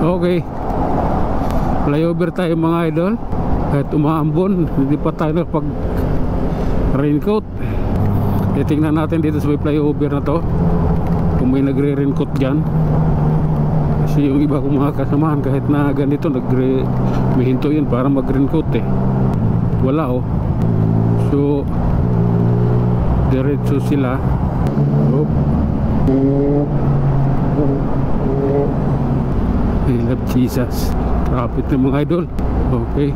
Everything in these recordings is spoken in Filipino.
Okay, flyover tayo mga idol. Kahit umaambon, hindi pa tayo nakapag raincoat. Tingnan natin dito sa may flyover na to kung may nagre-raincoat dyan. Kasi yung iba kong mga kasamahan kahit na ganito may hinto yun para mag-raincoat eh. Wala oh. So diretso sila. I love Jesus. Traffic na mga idol. Okay,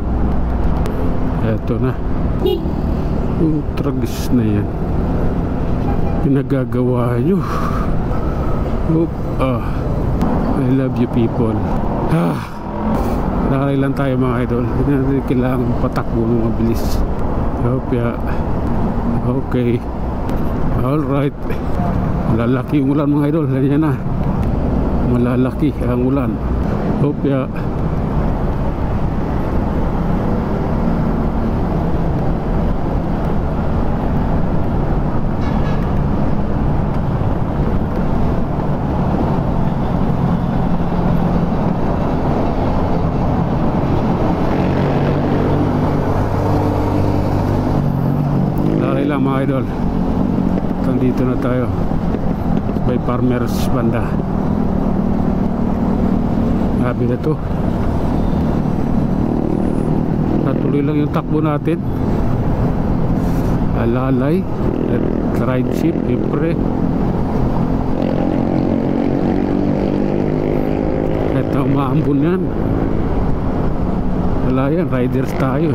eto na yung tragis na yan pinagagawa nyo. I love you people. Nakakay lang tayo mga idol. Hindi natin kailangan patakbo ng mabilis. Okay, alright. Malalaki yung ulan mga idol. Ganyan na, malalaki ang ulan. mga idol, dito na tayo by Farmers banda. Grabe na to, natuloy lang yung takbo natin. Alalay at ride ship siyempre. Kahit na umaambon yan, wala yan, riders tayo.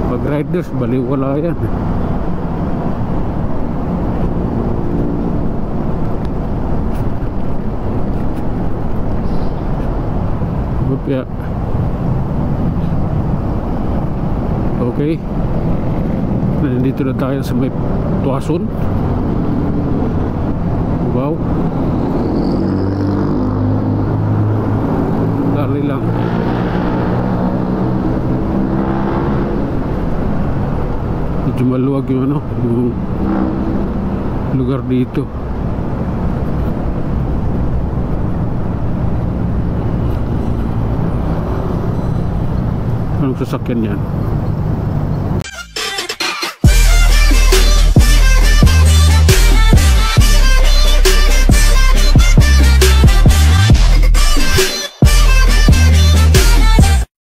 Pag riders, baliwala yan. Yeah. Okay, nandito na tayo sa may Tuason. Wow, dali lang. Medyo maluwag yung yung lugar dito. Anong sasakyan yan?